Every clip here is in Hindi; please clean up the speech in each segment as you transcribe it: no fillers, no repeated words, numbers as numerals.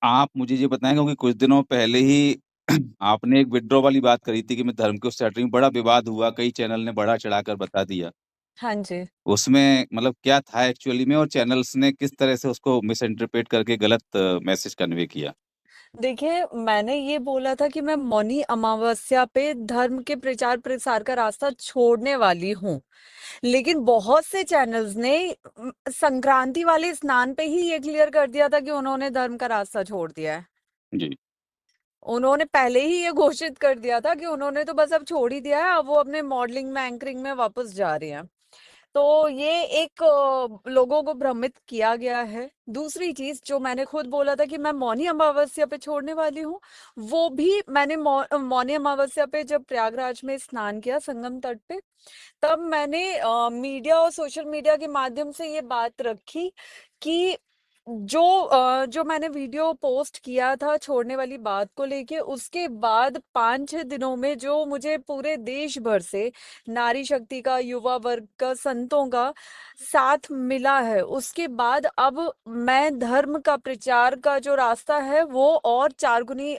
आप मुझे ये बताएँ क्योंकि कुछ दिनों पहले ही आपने एक विथड्रॉ वाली बात करी थी कि मैं धर्म को उससे हट रही हूँ, बड़ा विवाद हुआ, कई चैनल ने बढ़ा-चढ़ाकर बता दिया। हाँ जी। उसमें मतलब क्या था एक्चुअली में और चैनल्स ने किस तरह से उसको मिस इंटरप्रेट करके गलत मैसेज कन्वे किया? देखिए, मैंने ये बोला था कि मैं मौनी अमावस्या पे धर्म के प्रचार-प्रसार का रास्ता छोड़ने वाली हूँ। लेकिन बहुत से चैनल्स ने संक्रांति वाले स्नान पे ही ये क्लियर कर दिया था कि उन्होंने धर्म का रास्ता छोड़ दिया है। जी, उन्होंने पहले ही ये घोषित कर दिया था कि उन्होंने तो बस अब छोड़ ही दिया है, अब वो अपने मॉडलिंग में, एंकरिंग में वापस जा रही हैं। तो ये एक लोगों को भ्रमित किया गया है। दूसरी चीज़ जो मैंने खुद बोला था कि मैं मौनी अमावस्या पे छोड़ने वाली हूँ, वो भी मैंने मौनी अमावस्या पे जब प्रयागराज में स्नान किया संगम तट पे, तब मैंने मीडिया और सोशल मीडिया के माध्यम से ये बात रखी कि जो मैंने वीडियो पोस्ट किया था छोड़ने वाली बात को लेके, उसके बाद 5-6 दिनों में जो मुझे पूरे देश भर से नारी शक्ति का, युवा वर्ग का, संतों का साथ मिला है, उसके बाद अब मैं धर्म का प्रचार का जो रास्ता है वो और 4 गुनी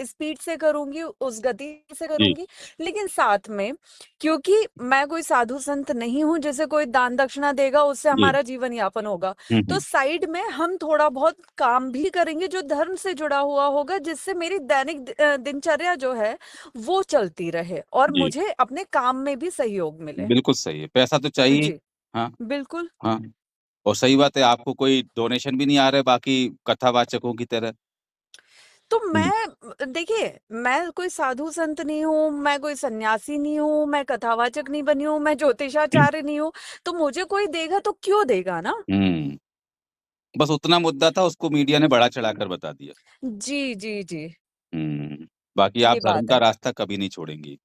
स्पीड से करूँगी, उस गति से जी, करूँगी। लेकिन साथ में, क्योंकि मैं कोई साधु संत नहीं हूँ जिसे कोई दान दक्षिणा देगा उससे जी। हमारा जीवन यापन होगा। हुँ, तो हुँ। साइड में हम थोड़ा बहुत काम भी करेंगे जो धर्म से जुड़ा हुआ होगा, जिससे मेरी दैनिक दिनचर्या जो है वो चलती रहे और जी, मुझे अपने काम में भी सहयोग मिले। बिल्कुल सही है। पैसा तो चाहिए। जी, हाँ, बिल्कुल। हाँ। और सही बात है आपको कोई डोनेशन भी नहीं आ रहा है बाकी कथावाचकों की तरह। तो हुँ, देखिए, मैं कोई साधु संत नहीं हूँ, मैं कोई सन्यासी नहीं हूँ, मैं कथावाचक नहीं बनी हूँ, मैं ज्योतिषाचार्य नहीं हूँ, तो मुझे कोई देगा तो क्यों देगा ना? हुँ। बस उतना मुद्दा था उसको मीडिया ने बढ़ा-चढ़ाकर बता दिया। जी, जी, जी। हुँ। बाकी आप ये धर्म बात का है। रास्ता कभी नहीं छोड़ेंगी।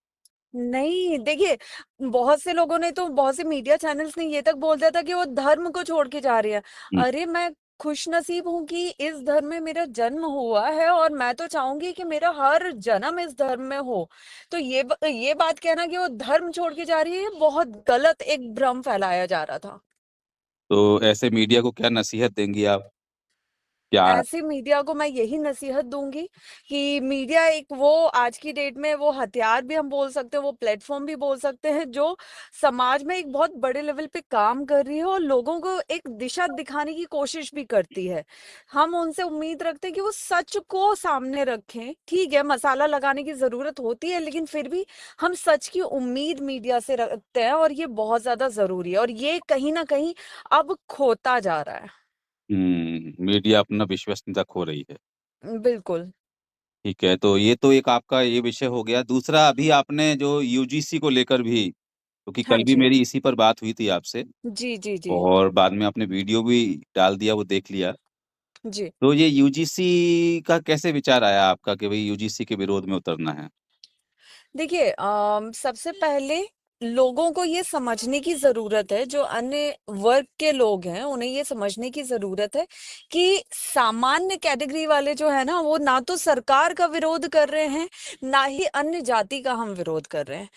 नहीं, देखिए, बहुत से लोगों ने तो बहुत से मीडिया चैनल्स ने ये तक बोल दिया था कि वो धर्म को छोड़ के जा रही है। हुँ, अरे, मैं खुशनसीब हूँ कि इस धर्म में मेरा जन्म हुआ है और मैं तो चाहूँगी कि मेरा हर जन्म इस धर्म में हो। तो ये बात कहना कि वो धर्म छोड़ के जा रही है, ये बहुत गलत एक भ्रम फैलाया जा रहा था। तो ऐसे मीडिया को क्या नसीहत देंगी आप? क्या ऐसे मीडिया को मैं यही नसीहत दूँगी कि मीडिया एक वो आज की डेट में वो हथियार भी हम बोल सकते हैं, वो प्लेटफ़ॉर्म भी बोल सकते हैं जो समाज में एक बहुत बड़े लेवल पे काम कर रही है और लोगों को एक दिशा दिखाने की कोशिश भी करती है। हम उनसे उम्मीद रखते हैं कि वो सच को सामने रखें। ठीक है, मसाला लगाने की ज़रूरत होती है, लेकिन फिर भी हम सच की उम्मीद मीडिया से रखते हैं और ये बहुत ज़्यादा ज़रूरी है और ये कहीं न कहीं अब खोता जा रहा है। मीडिया अपना विश्वसनीयता खो रही है। बिल्कुल। ठीक है, तो ये तो एक आपका ये विषय हो गया। दूसरा अभी आपने जो यूजीसी को लेकर भी क्योंकि हाँ कल भी जी। मेरी इसी पर बात हुई थी आपसे जी, जी, जी। और बाद में आपने वीडियो भी डाल दिया, वो देख लिया। जी। तो ये यूजीसी का कैसे विचार आया आपका कि भई यूजीसी के विरोध में उतरना है? देखिए, सबसे पहले लोगों को ये समझने की ज़रूरत है, जो अन्य वर्ग के लोग हैं, उन्हें ये समझने की ज़रूरत है कि सामान्य कैटेगरी वाले जो है ना, वो ना तो सरकार का विरोध कर रहे हैं, ना ही अन्य जाति का हम विरोध कर रहे हैं।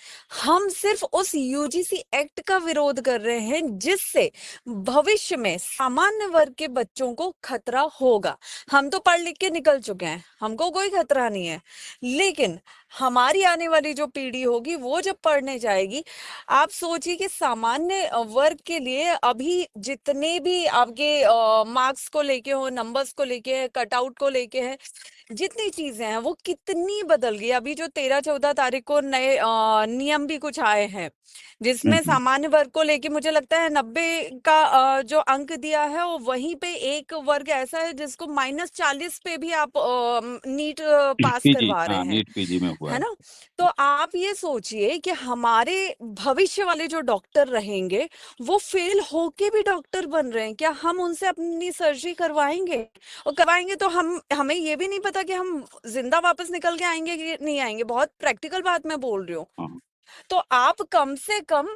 हम सिर्फ़ उस यूजीसी एक्ट का विरोध कर रहे हैं, जिससे भविष्य में सामान्य वर्ग के बच्चों को खतरा होगा। हम तो पढ़ लिख के निकल चुके हैं, हमको कोई खतरा नहीं है। लेकिन हमारी आने वाली जो पीढ़ी होगी वो जब पढ़ने जाएगी, आप सोचिए कि सामान्य वर्ग के लिए अभी जितने भी आपके मार्क्स को लेके हो, नंबर्स को लेके है, कटआउट को लेके है, जितनी चीजें हैं वो कितनी बदल गई। अभी जो 13-14 तारीख को नए नियम भी कुछ आए हैं, हुँ, जिसमें हुँ। सामान्य वर्ग को लेके मुझे लगता है 90 का जो अंक दिया है, वो वहीं पे एक वर्ग ऐसा है जिसको -40 पे भी आप नीट पास पीजी करवा रहे हाँ, हैं, नीट पीजी में हुआ है है। ना? तो आप ये सोचिए कि हमारे भविष्य वाले जो डॉक्टर रहेंगे, वो फेल होके भी डॉक्टर बन रहे हैं। क्या हम उनसे अपनी सर्जरी करवाएँगे? और करवाएँगे तो हम हमें ये भी नहीं पता कि हम ज़िंदा वापस निकल के आएँगे कि नहीं आएँगे। बहुत प्रैक्टिकल बात मैं बोल रही हूँ। हाँ। तो आप कम से कम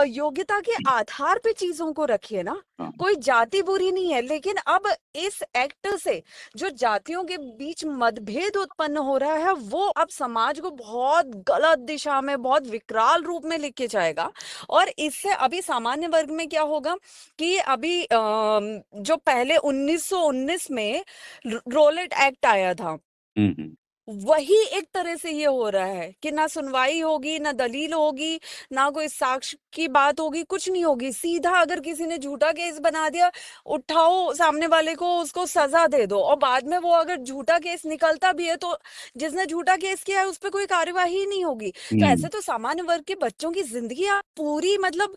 योग्यता के आधार पे चीजों को रखिए ना। हाँ। कोई जाति बुरी नहीं है, लेकिन अब इस एक्ट से जो जातियों के बीच मतभेद उत्पन्न हो रहा है, वो अब समाज को बहुत गलत दिशा में, बहुत विकराल रूप में लेके जाएगा। और इससे अभी सामान्य वर्ग में क्या होगा कि अभी जो पहले 1919 में रोलेट एक्ट आया था, हुँ। वही एक तरह से ये हो रहा है कि ना सुनवाई होगी, ना दलील होगी, ना कोई साक्ष्य की बात होगी, कुछ नहीं होगी। सीधा अगर किसी ने झूठा केस बना दिया, उठाओ सामने वाले को, उसको सजा दे दो, और बाद में वो अगर झूठा केस निकलता भी है तो जिसने झूठा केस किया है उस पर कोई कार्यवाही ही नहीं होगी। तो ऐसे हुँ। तो सामान्य वर्ग के बच्चों की जिंदगी आप पूरी मतलब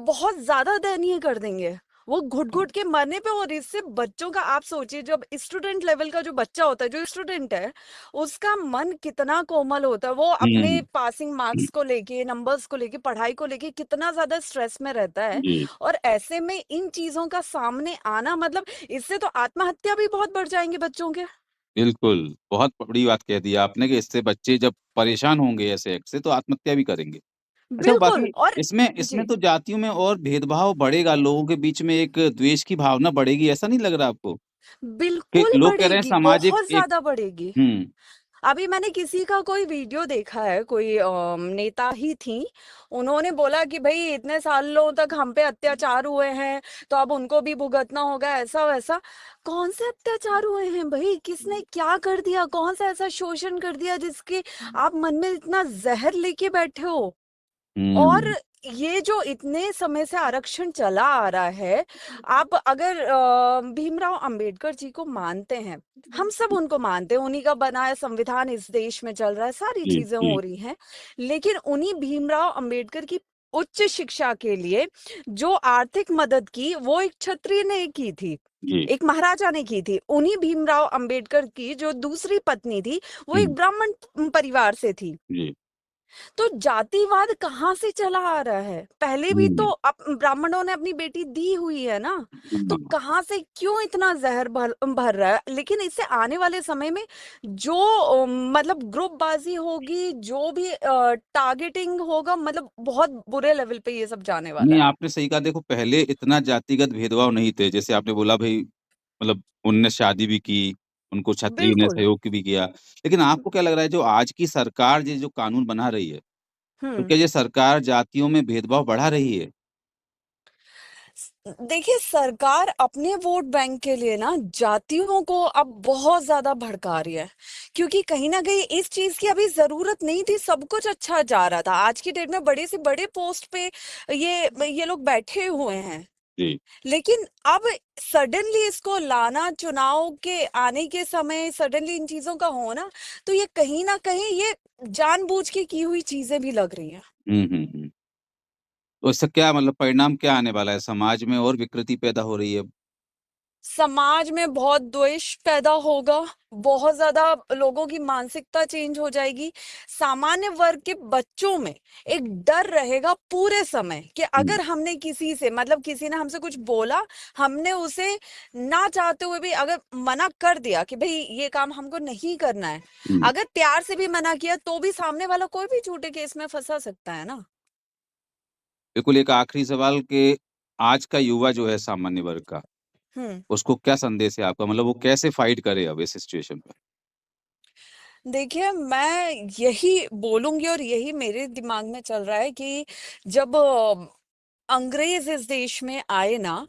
बहुत ज्यादा दयनीय कर देंगे। वो घुट घुट के मरने पे। और इससे बच्चों का आप सोचिए, जब स्टूडेंट लेवल का जो बच्चा होता है, जो स्टूडेंट है, उसका मन कितना कोमल होता है। वो अपने हुँ। पासिंग मार्क्स को लेके, नंबर्स को लेके, पढ़ाई को लेके कितना ज्यादा स्ट्रेस में रहता है। जी, और ऐसे में इन चीजों का सामने आना, मतलब इससे तो आत्महत्या भी बहुत बढ़ जाएंगे बच्चों के। बिल्कुल। बहुत बड़ी बात कह दी आपने कि इससे बच्चे जब परेशान होंगे ऐसे एक्ट से तो आत्महत्या भी करेंगे। अच्छा, बिल्कुल। बाकी और इसमें जी, तो जातियों में और भेदभाव बढ़ेगा, लोगों के बीच में एक द्वेष की भावना बढ़ेगी, ऐसा नहीं लग रहा आपको? कि बिल्कुल लोग कह रहे हैं बढ़ेगी, सामाजिक बहुत एक। ज्यादा बढ़ेगी। हुँ। अभी मैंने किसी का कोई वीडियो देखा है, कोई नेता ही थी, उन्होंने बोला कि भाई इतने सालों तक हम पे अत्याचार हुए हैं, तो अब उनको भी भुगतना होगा, ऐसा वैसा। कौन से अत्याचार हुए हैं भाई? किसने क्या कर दिया? कौन सा ऐसा शोषण कर दिया जिसके आप मन में इतना जहर लेके बैठे हो? और हुँ। ये जो इतने समय से आरक्षण चला आ रहा है, आप अगर भीमराव अंबेडकर जी को मानते हैं, हम सब उनको मानते हैं, उन्हीं का बनाया संविधान इस देश में चल रहा है, सारी जी, चीजें जी, हो रही हैं। लेकिन उन्हीं भीमराव अंबेडकर की उच्च शिक्षा के लिए जो आर्थिक मदद की, वो एक क्षत्रिय ने की थी, जी। एक महाराजा ने की थी। उन्हीं भीमराव अंबेडकर की जो दूसरी पत्नी थी, वो एक हुँ। ब्राह्मण परिवार से थी। जी। तो जातिवाद कहाँ से चला आ रहा है? पहले भी तो हुँ। ब्राह्मणों ने अपनी बेटी दी हुई है ना। तो हाँ। कहाँ से क्यों इतना जहर भर भर रहा है? लेकिन इससे आने वाले समय में जो मतलब ग्रुपबाजी होगी, जो भी टारगेटिंग होगा, मतलब बहुत बुरे लेवल पे ये सब जाने वाला नहीं, है। आपने सही कहा, देखो पहले इतना जातिगत भेदभाव नहीं थे, जैसे आपने बोला भई मतलब उनने शादी भी की, उनको क्षत्रिय ने बिल्कुल। सहयोग भी किया। लेकिन आपको क्या लग रहा है जो आज की सरकार ये जो कानून बना रही है, तो हम्म। क्या ये सरकार जातियों में भेदभाव बढ़ा रही है? देखिए, सरकार अपने वोट बैंक के लिए ना जातियों को अब बहुत ज्यादा भड़का रही है, क्योंकि कहीं ना कहीं इस चीज की अभी जरूरत नहीं थी। सब कुछ अच्छा जा रहा था, आज की डेट में बड़े से बड़े पोस्ट पे ये लोग बैठे हुए हैं। जी। लेकिन अब सडनली इसको लाना, चुनाव के आने के समय सडनली इन चीजों का होना, तो ये कहीं ना कहीं ये जानबूझ के की हुई चीजें भी लग रही हैं। हुँ। तो इससे क्या मतलब परिणाम क्या आने वाला है? समाज में और विकृति पैदा हो रही है। समाज में बहुत द्वेष पैदा होगा, बहुत ज्यादा लोगों की मानसिकता चेंज हो जाएगी। सामान्य वर्ग के बच्चों में एक डर रहेगा पूरे समय कि हुँ। अगर हमने किसी से, मतलब किसी ने हमसे कुछ बोला, हमने उसे ना चाहते हुए भी अगर मना कर दिया कि भाई ये काम हमको नहीं करना है, हुँ। अगर प्यार से भी मना किया, तो भी सामने वाला कोई भी झूठे केस में फंसा सकता है ना। बिल्कुल, एक आखिरी सवाल कि आज का युवा जो है सामान्य वर्ग का, हम्म। उसको क्या संदेश है आपका? मतलब वो कैसे फाइट करे अब इस सिचुएशन में? देखिए, मैं यही बोलूंगी और यही मेरे दिमाग में चल रहा है कि जब अंग्रेज इस देश में आए ना,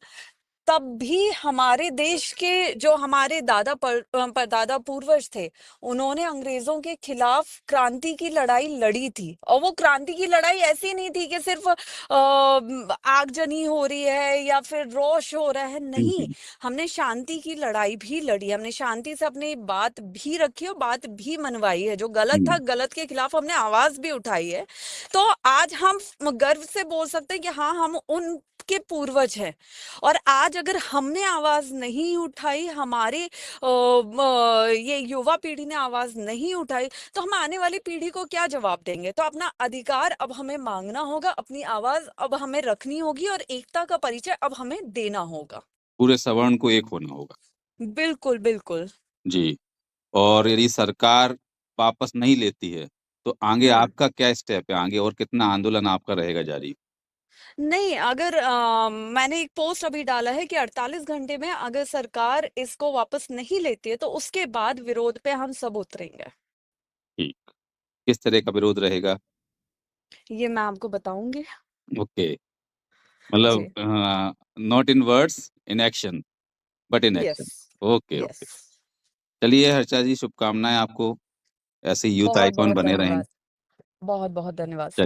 तब भी हमारे देश के जो हमारे दादा पूर्वज थे, उन्होंने अंग्रेजों के खिलाफ क्रांति की लड़ाई लड़ी थी। और वो क्रांति की लड़ाई ऐसी नहीं थी कि सिर्फ आगजनी हो रही है या फिर रोष हो रहा है, हुँ, नहीं। हुँ। हमने शांति की लड़ाई भी लड़ी, हमने शांति से अपनी बात भी रखी और बात भी मनवाई है। जो गलत था, हुँ। गलत के खिलाफ हमने आवाज भी उठाई है। तो आज हम गर्व से बोल सकते हैं कि हाँ, हम उनके पूर्वज हैं। और आज अगर हमने आवाज नहीं उठाई, हमारे ये युवा पीढ़ी ने आवाज नहीं उठाई, तो हम आने वाली पीढ़ी को क्या जवाब देंगे? तो अपना अधिकार अब हमें मांगना होगा, अपनी आवाज अब हमें रखनी होगी, और एकता का परिचय अब हमें देना होगा। पूरे सवर्ण को एक होना होगा। बिल्कुल, बिल्कुल। जी। और यदि सरकार वापस नहीं लेती है, तो आगे हाँ। आपका क्या स्टेप है? आगे और कितना आंदोलन आपका रहेगा जारी? नहीं, अगर मैंने एक पोस्ट अभी डाला है कि 48 घंटे में अगर सरकार इसको वापस नहीं लेती है तो उसके बाद विरोध पे हम सब उतरेंगे। ठीक। किस तरह का विरोध रहेगा? ये मैं आपको बताऊंगी। ओके। मतलब जी। Not in words, in action, but in yes. Action. Okay, yes. Okay. चलिए हर्षा जी, शुभकामनाएँ आपको। ऐसे यूथ बहुत आइकॉन बहुत बने रहें। धन्यवाद। बहुत बहुत धन्यवाद चल सर।